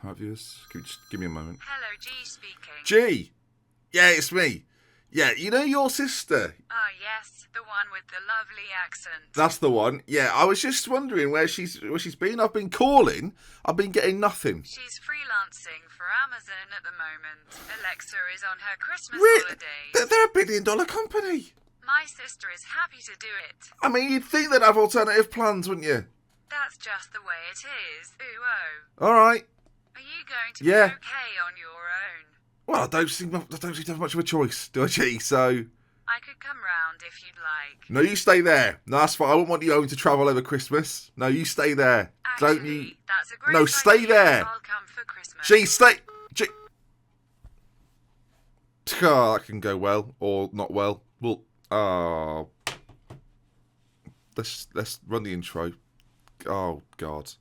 Right, viewers, can you just give me a moment? Hello, G speaking. G! Yeah, it's me. Yeah, you know your sister? Ah, yes, the one with the lovely accent. That's the one. Yeah, I was just wondering where she's been. I've been calling. I've been getting nothing. She's freelancing for Amazon at the moment. Alexa is on her Christmas holiday. They're $1 billion company. My sister is happy to do it. I mean, you'd think they'd have alternative plans, wouldn't you? That's just the way it is. Ooh-oh. All right. Are you going to be okay on your own? Well, I don't seem to have much of a choice, do I, G? So... I could come round if you'd like. No, you stay there. No, that's fine. I wouldn't want you home to travel over Christmas. No, you stay there. Actually, Don't you... that's a great No, stay idea. there. I'll come for Christmas. G, stay... G... Oh, that can go well, or not well. Well, let's run the intro. Oh, God.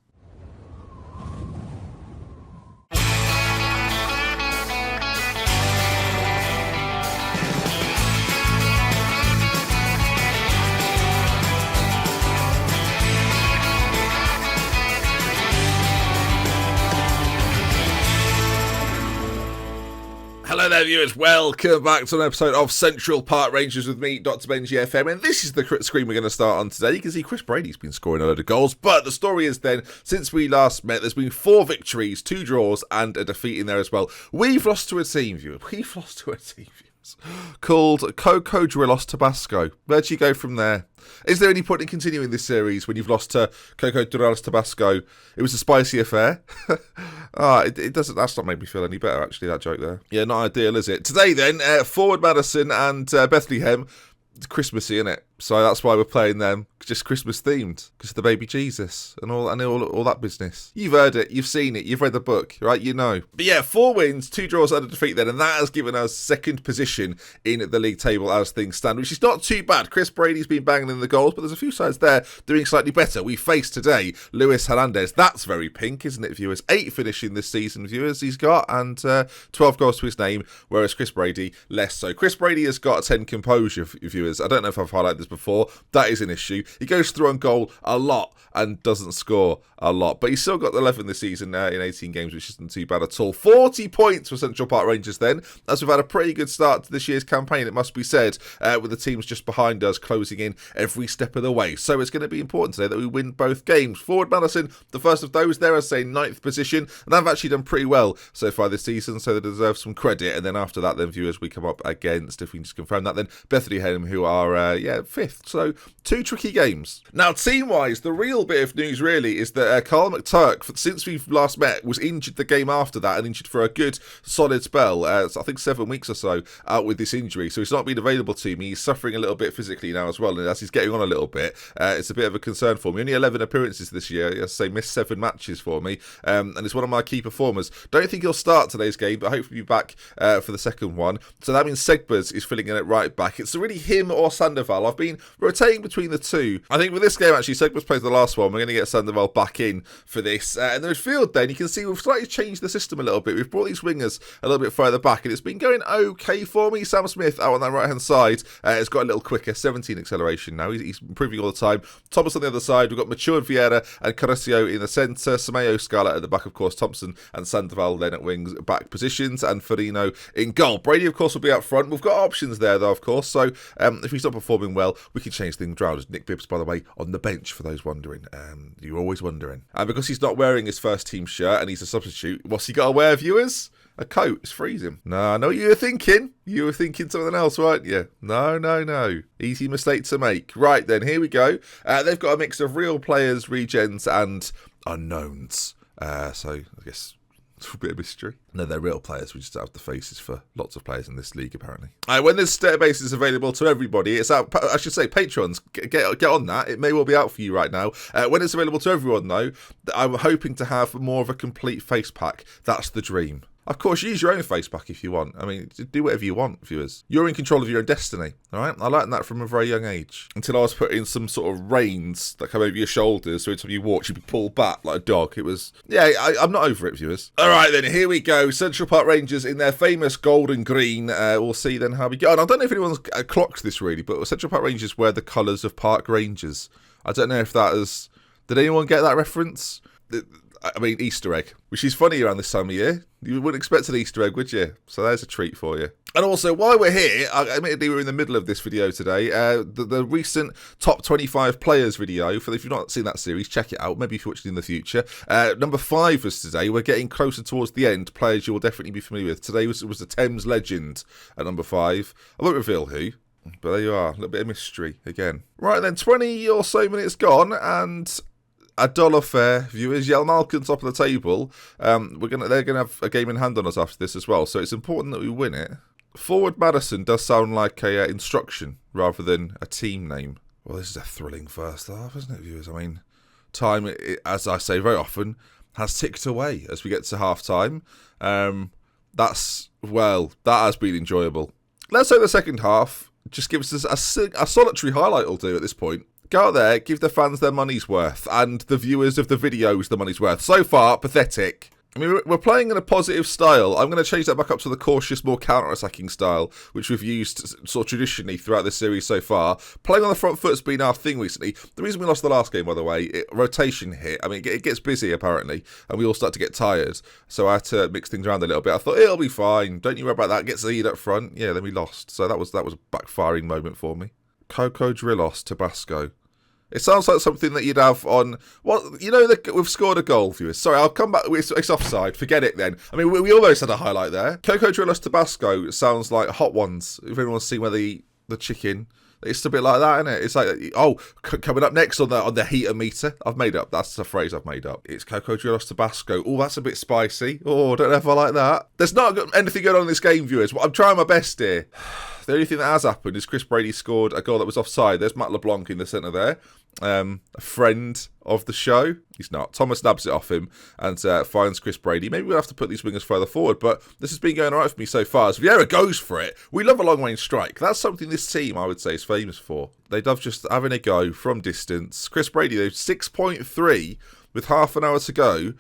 Hello there, viewers. Welcome back to an episode of Central Park Rangers with me, Dr. Benji FM, and this is the screen we're going to start on today. You can see Chris Brady's been scoring a load of goals, but the story is then, since we last met, there's been 4 victories, 2 draws, and a defeat in there as well. We've lost to a team, viewers. Called Coco Drillos Tabasco. Where do you go from there? Is there any point in continuing this series when you've lost to Coco Drillos Tabasco? It was a spicy affair. It doesn't. That's not made me feel any better, actually, that joke there. Yeah, not ideal, is it? Today, then, Forward Madison and Bethlehem. It's Christmassy, isn't it? So that's why we're playing them, just Christmas themed, because of the baby Jesus and all that business. You've heard it, you've seen it, you've read the book, right? You know. But yeah, 4 wins, 2 draws and a defeat then, and that has given us second position in the league table as things stand, which is not too bad. Chris Brady's been banging in the goals, but there's a few sides there doing slightly better. We face today Luis Hernandez. That's very pink, isn't it, viewers? 8 finishing this season, viewers, he's got, and 12 goals to his name, whereas Chris Brady less so. Chris Brady has got 10 composure, viewers. I don't know if I've highlighted this before. That is an issue. He goes through on goal a lot and doesn't score a lot, but he's still got 11 this season in 18 games, which isn't too bad at all. 40 points for Central Park Rangers then, as we've had a pretty good start to this year's campaign, it must be said, with the teams just behind us closing in every step of the way. So it's going to be important today that we win both games. Forward Madison, the first of those, they're, I say, 9th position, and they've actually done pretty well so far this season, so they deserve some credit. And then after that, then, viewers, we come up against, if we can just confirm that, then Bethlehem, who are, 5th. So 2 tricky games. Now, team-wise, the real bit of news really is that Carl McTurk, since we've last met, was injured the game after that and injured for a good solid spell. I think 7 weeks or so out with this injury. So he's not been available to me. He's suffering a little bit physically now as well. And as he's getting on a little bit, it's a bit of a concern for me. Only 11 appearances this year. As I say, missed 7 matches for me. And it's one of my key performers. Don't think he'll start today's game, but hopefully be back for the second one. So that means Segbers is filling in at right back. It's really him or Sandoval. I've been rotating between the two. I think with this game, actually, Segbers plays the last one. We're going to get Sandoval back in for this. And the midfield then, you can see we've slightly changed the system a little bit. We've brought these wingers a little bit further back, and it's been going okay for me. Sam Smith out on that right-hand side has got a little quicker, 17 acceleration now. He's improving all the time. Thomas on the other side. We've got Mature and Vieira and Carrasco in the centre. Sameo Scala at the back, of course. Thompson and Sandoval then at wings back positions, and Farino in goal. Brady, of course, will be up front. We've got options there, though, of course. So if he's not performing well, we can change things around. Nick Bibbs, by the way, on the bench for those wondering. You're always wondering. And because he's not wearing his first team shirt and he's a substitute, what's he got to wear, viewers? A coat. It's freezing. No, I know what you were thinking. You were thinking something else, weren't you? No. Easy mistake to make. Right then, here we go. They've got a mix of real players, regens, and unknowns. So I guess it's a bit of mystery. No, they're real players. We just have the faces for lots of players in this league, apparently. When this database is available to everybody, it's out. I should say, patrons, get on that. It may well be out for you right now. When it's available to everyone, though, I'm hoping to have more of a complete face pack. That's the dream. Of course, use your own face pack if you want. I mean, do whatever you want, viewers. You're in control of your own destiny, all right? I learned that from a very young age. Until I was put in some sort of reins that come over your shoulders, so every time you walk, you'd be pulled back like a dog. It was... Yeah, I'm not over it, viewers. All right, then, here we go. Central Park Rangers in their famous gold and green. We'll see then how we go. And I don't know if anyone's clocked this, really, but Central Park Rangers wear the colours of Park Rangers. I don't know if that is... Did anyone get that reference? I mean, Easter egg, which is funny around this time of year. You wouldn't expect an Easter egg, would you? So there's a treat for you. And also, while we're here, admittedly we're in the middle of this video today, the recent top 25 players video, if you've not seen that series, check it out, maybe if you watch it in the future. Number 5 was today. We're getting closer towards the end, players you will definitely be familiar with. Today was the Thames legend at number 5. I won't reveal who, but there you are, a little bit of mystery again. Right then, 20 or so minutes gone, and a dull affair, viewers. Yale Malkin top of the table. They're gonna have a game in hand on us after this as well, so it's important that we win it. Forward Madison does sound like a instruction rather than a team name. Well, this is a thrilling first half, isn't it, viewers? I mean, time, as I say very often, has ticked away as we get to half time. That has been enjoyable. Let's say the second half just gives us a solitary highlight will do at this point. Go out there, give the fans their money's worth, and the viewers of the videos the money's worth. So far, pathetic. I mean, we're playing in a positive style. I'm going to change that back up to the cautious, more counter-attacking style, which we've used sort of traditionally throughout this series so far. Playing on the front foot's been our thing recently. The reason we lost the last game, by the way, rotation hit. I mean, it gets busy, apparently, and we all start to get tired. So I had to mix things around a little bit. I thought, it'll be fine. Don't you worry about that. Get Zaid up front. Yeah, then we lost. So that was a backfiring moment for me. Cocodrillos Tabasco. It sounds like something that you'd have on... Well, you know, we've scored a goal, viewers. Sorry, I'll come back. It's offside. Forget it then. I mean, we almost had a highlight there. Cocodrillos Tabasco sounds like Hot Ones. If anyone's seen where the chicken... It's a bit like that, isn't it? It's like, coming up next on the heater meter. I've made up. That's a phrase I've made up. It's Cocodrillos Tabasco. Oh, that's a bit spicy. Oh, I don't know if I like that. There's not anything going on in this game, viewers. I'm trying my best here. The only thing that has happened is Chris Brady scored a goal that was offside. There's Matt LeBlanc in the centre there. A friend of the show. He's not. Thomas nabs it off him and finds Chris Brady. Maybe we'll have to put these wingers further forward, but this has been going all right for me so far. As Vieira goes for it. We love a long-range strike. That's something this team, I would say, is famous for. They love just having a go from distance. Chris Brady, though, 6.3 with half an hour to go.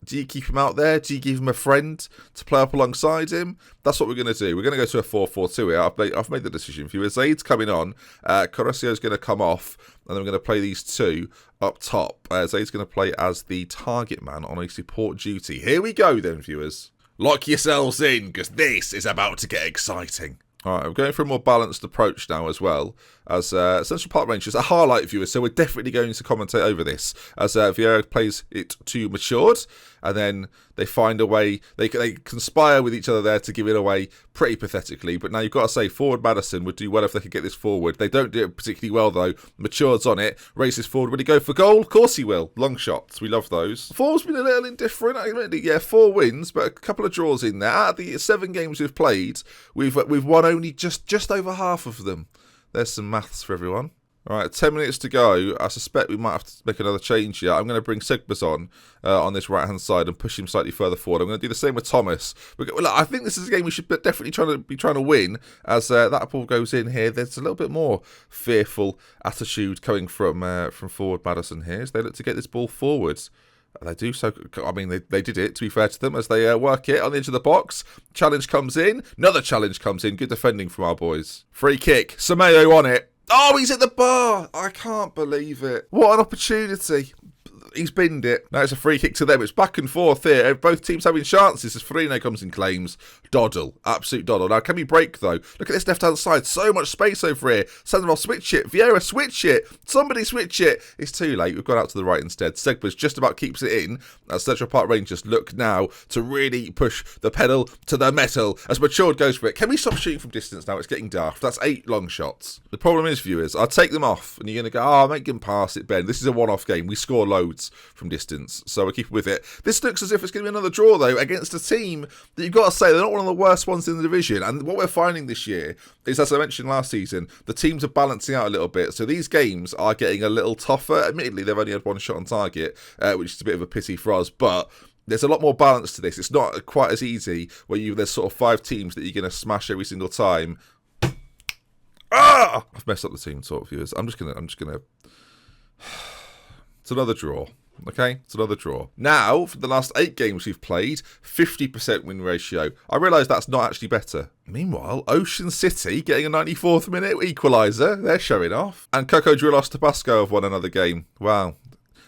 Do you keep him out there? Do you give him a friend to play up alongside him? That's what we're going to do. We're going to go to a 4-4-2 here. I've made the decision for you. Zaid's coming on. Corresio's going to come off. And then we're going to play these two up top. Zaid's going to play as the target man on a support duty. Here we go then, viewers. Lock yourselves in, because this is about to get exciting. All right, I'm going for a more balanced approach now as well, as Central Park Rangers, a highlight viewer, so we're definitely going to commentate over this, as Vieira plays it to matured, and then they find a way, they conspire with each other there to give it away pretty pathetically, but now you've got to say Forward Madison would do well if they could get this forward. They don't do it particularly well though. Matured's on it, races forward. Will he go for goal? Of course he will. Long shots, we love those. Form's been a little indifferent, admittedly. Yeah, 4 wins, but a couple of draws in there. Out of the 7 games we've played, we've won only just over half of them. There's some maths for everyone. All right, 10 minutes to go. I suspect we might have to make another change here. I'm going to bring Segbas on this right-hand side and push him slightly further forward. I'm going to do the same with Thomas. I think this is a game we should definitely trying to win. As that ball goes in here, there's a little bit more fearful attitude coming from Forward Madison here as they look to get this ball forwards. They do so. I mean, they did it, to be fair to them, as they work it on the edge of the box. Challenge comes in. Another challenge comes in. Good defending from our boys. Free kick. Sameo on it. Oh, he's at the bar. I can't believe it. What an opportunity. He's binned it. Now it's a free kick to them. It's back and forth here. Both teams having chances as Farino comes and claims. Doddle. Absolute doddle. Now, can we break, though? Look at this left-hand side. So much space over here. Sandoval, switch it. Vieira, switch it. Somebody switch it. It's too late. We've gone out to the right instead. Segbas just about keeps it in. As Central Park Rangers look now to really push the pedal to the metal as Matured goes for it. Can we stop shooting from distance now? It's getting daft. That's 8 long shots. The problem is, viewers, I'll take them off and you're going to go, make him pass it, Ben. This is a one-off game. We score loads from distance, so we'll keep with it. This looks as if it's going to be another draw, though, against a team that you've got to say they're not one of the worst ones in the division. And what we're finding this year is, as I mentioned last season, the teams are balancing out a little bit. So these games are getting a little tougher. Admittedly, they've only had 1 shot on target, which is a bit of a pity for us, but there's a lot more balance to this. It's not quite as easy where there's sort of 5 teams that you're going to smash every single time. I've messed up the team talk, viewers. I'm just gonna It's another draw. Okay, it's another draw. Now, for the last 8 games we've played, 50% win ratio. I realise that's not actually better. Meanwhile, Ocean City getting a 94th minute equaliser. They're showing off. And Cocodrillos Tabasco have won another game. Wow.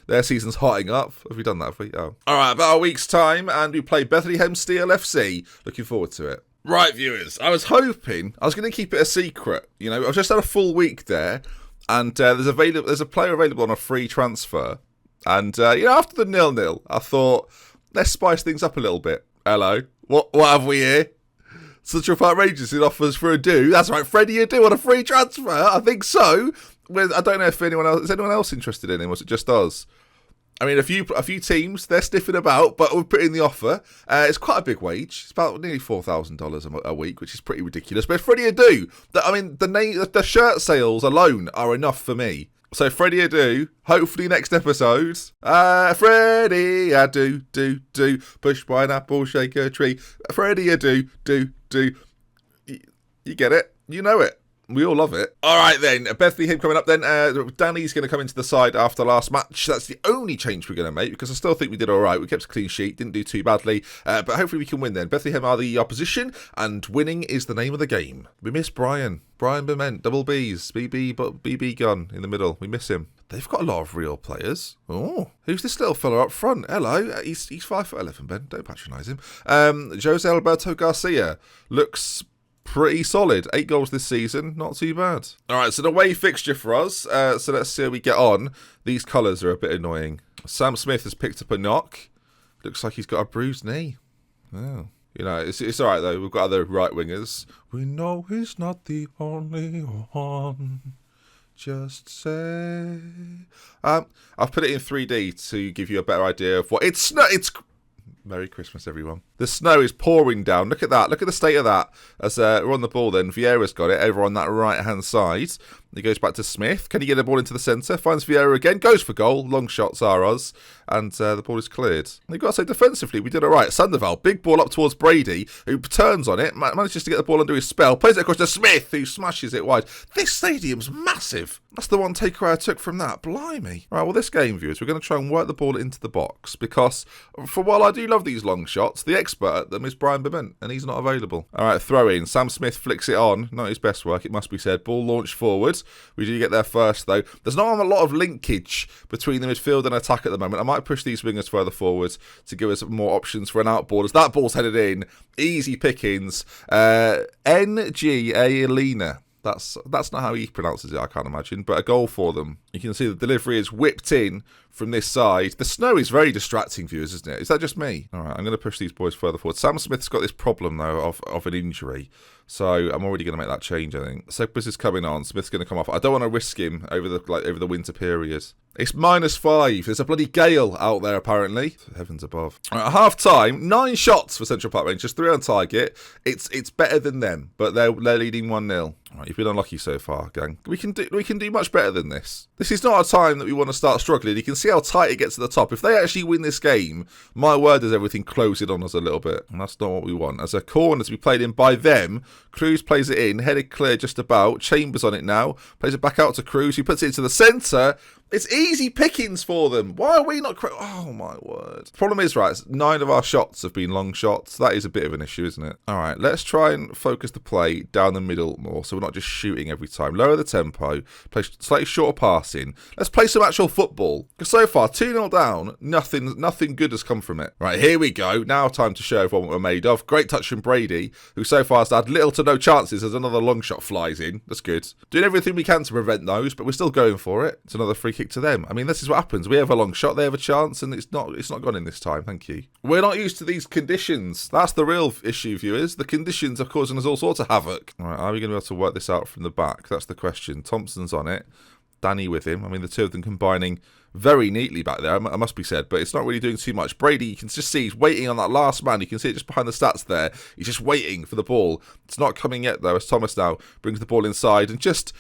Their season's hotting up. Have we done that? Have we? Oh. All right, about a week's time, and we play Bethlehem Steel FC. Looking forward to it. Right, viewers, I was hoping I was going to keep it a secret. I've just had a full week there, and there's a player available on a free transfer. And, after the 0-0, I thought, let's spice things up a little bit. Hello. What have we here? Central Park Rangers in offers for Adu. That's right, Freddie Adu on a free transfer. I think so. I don't know if anyone else interested in him. Was it just us? I mean, a few teams, they're sniffing about, but we've put in the offer. It's quite a big wage. It's about nearly $4,000 a week, which is pretty ridiculous. But Freddie Adu, the shirt sales alone are enough for me. So Freddie Adu, hopefully next episode. Freddie Adu, do, push pineapple, shake a tree. Freddie Adu, do. You get it? You know it. We all love it. All right, then. Bethlehem coming up then. Danny's going to come into the side after last match. That's the only change we're going to make because I still think we did all right. We kept a clean sheet. Didn't do too badly. But hopefully we can win then. Bethlehem are the opposition and winning is the name of the game. We miss Brian. Brian Bement. Double B's. BB gun in the middle. We miss him. They've got a lot of real players. Oh, who's this little fella up front? Hello. He's 5'11", Ben. Don't patronise him. Jose Alberto Garcia looks pretty solid. 8 goals this season. Not too bad. All right, so the away fixture for us. So let's see how we get on. These colours are a bit annoying. Sam Smith has picked up a knock. Looks like he's got a bruised knee. Oh. It's all right, though. We've got other right wingers. We know he's not the only one. Just say... I've put it in 3D to give you a better idea of what... It's Merry Christmas, everyone. The snow is pouring down. Look at that. Look at the state of that. As we're on the ball then. Vieira's got it over on that right-hand side. He goes back to Smith. Can he get the ball into the centre? Finds Vieira again. Goes for goal. Long shots are us. And the ball is cleared. You've got to say defensively, we did all right. Sandoval, big ball up towards Brady, who turns on it, manages to get the ball under his spell, plays it across to Smith, who smashes it wide. This stadium's massive. That's the one takeaway I took from that. Blimey. Right, well, this game, viewers, we're going to try and work the ball into the box because, for while I do love these long shots, the expert at them is Brian Bement, and he's not available. All right, throw in. Sam Smith flicks it on. Not his best work, it must be said. Ball launched forward. We do get there first, though. There's not a lot of linkage between the midfield and attack at the moment. I might push these wingers further forward to give us more options for an outboard. As that ball's headed in, easy pickings. N.G.A. Elena. That's not how he pronounces it, I can't imagine. But a goal for them. You can see the delivery is whipped in from this side. The snow is very distracting, viewers, isn't it? Is that just me? All right, I'm going to push these boys further forward. Sam Smith's got this problem, though, of an injury. So I'm already going to make that change, I think. Segbus is coming on. Smith's going to come off. I don't want to risk him over the winter period. It's -5. There's a bloody gale out there, apparently. Heavens above. Right, at half-time, 9 shots for Central Park Rangers, 3 on target. It's better than them, but they're leading 1-0. Right, you've been unlucky so far, gang. We can do much better than this. This is not a time that we want to start struggling. You can see how tight it gets to the top. If they actually win this game, my word, does everything close in on us a little bit. And that's not what we want. As a corner to be played in by them, Cruz plays it in, headed clear just about. Chambers on it now. Plays it back out to Cruz, who puts it into the centre. It's easy pickings for them. Why are we not... Oh, my word. Problem is, right, 9 of our shots have been long shots. That is a bit of an issue, isn't it? All right, let's try and focus the play down the middle more so we're not just shooting every time. Lower the tempo. Play slightly shorter passing. Let's play some actual football. Because so far, 2-0 down, nothing good has come from it. Right, here we go. Now time to show everyone what we're made of. Great touch from Brady, who so far has had little to no chances as another long shot flies in. That's good. Doing everything we can to prevent those, but we're still going for it. It's another free kick to them. I mean, this is what happens. We have a long shot, they have a chance, and it's not gone in this time. Thank you. We're not used to these conditions. That's the real issue, viewers. The conditions are causing us all sorts of havoc. All right, are we going to be able to work this out from the back? That's the question. Thompson's on it. Danny with him. I mean, the two of them combining very neatly back there, I must be said, but it's not really doing too much. Brady, you can just see he's waiting on that last man. You can see it just behind the stats there. He's just waiting for the ball. It's not coming yet, though, as Thomas now brings the ball inside and just...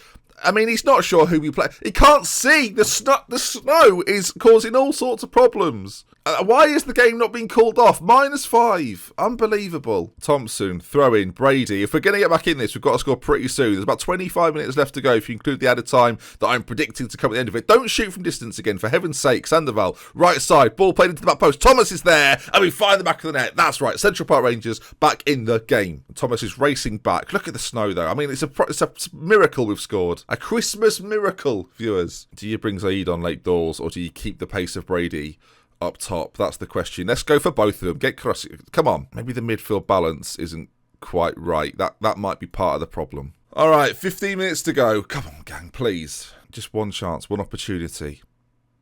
I mean, he's not sure who we play. He can't see. The snow is causing all sorts of problems. Why is the game not being called off? -5. Unbelievable. Thompson, throw in. Brady. If we're going to get back in this, we've got to score pretty soon. There's about 25 minutes left to go if you include the added time that I'm predicting to come at the end of it. Don't shoot from distance again, for heaven's sake. Sandoval, right side. Ball played into the back post. Thomas is there. And we fire the back of the net. That's right. Central Park Rangers back in the game. Thomas is racing back. Look at the snow, though. I mean, it's a miracle we've scored. A Christmas miracle, viewers. Do you bring Zaid on late doors, or do you keep the pace of Brady up top? That's the question. Let's go for both of them. Get cross. Come on. Maybe the midfield balance isn't quite right. That might be part of the problem. All right, 15 minutes to go. Come on, gang, please. Just one chance, one opportunity.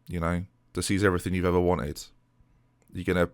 You know, to seize everything you've ever wanted. You gonna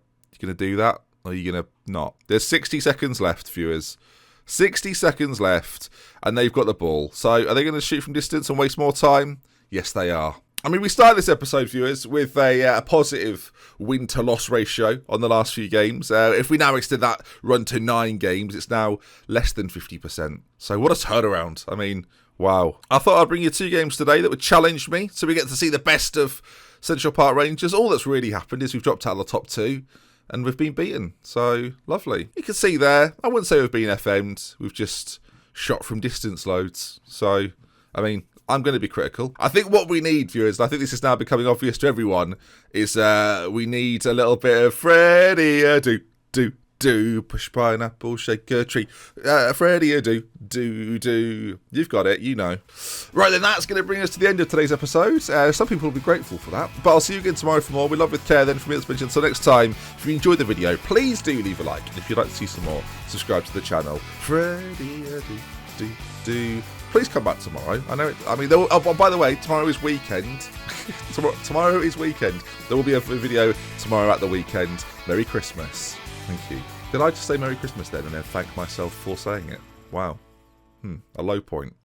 do that, or are you gonna not? There's 60 seconds left, viewers. 60 seconds left, and they've got the ball. So are they going to shoot from distance and waste more time? Yes, they are. I mean, we started this episode, viewers, with a positive win-to-loss ratio on the last few games. If we now extend that run to 9 games, it's now less than 50%. So what a turnaround. I mean, wow. I thought I'd bring you 2 games today that would challenge me, so we get to see the best of Central Park Rangers. All that's really happened is we've dropped out of the top 2, and we've been beaten. So, lovely. You can see there, I wouldn't say we've been FM'd. We've just shot from distance loads. So, I mean, I'm going to be critical. I think what we need, viewers, and I think this is now becoming obvious to everyone, is we need a little bit of Freddie do push pineapple, shake a tree. Freddie do. You've got it, you know. Right, then that's going to bring us to the end of today's episode. Some people will be grateful for that. But I'll see you again tomorrow for more. We love with care then from me, that's mentioned. So next time, if you enjoyed the video, please do leave a like. And if you'd like to see some more, subscribe to the channel. Freddie do. Please come back tomorrow. I know. By the way, tomorrow is weekend. Tomorrow is weekend. There will be a video tomorrow at the weekend. Merry Christmas. Thank you. Did I just say Merry Christmas then and then thank myself for saying it? Wow. A low point.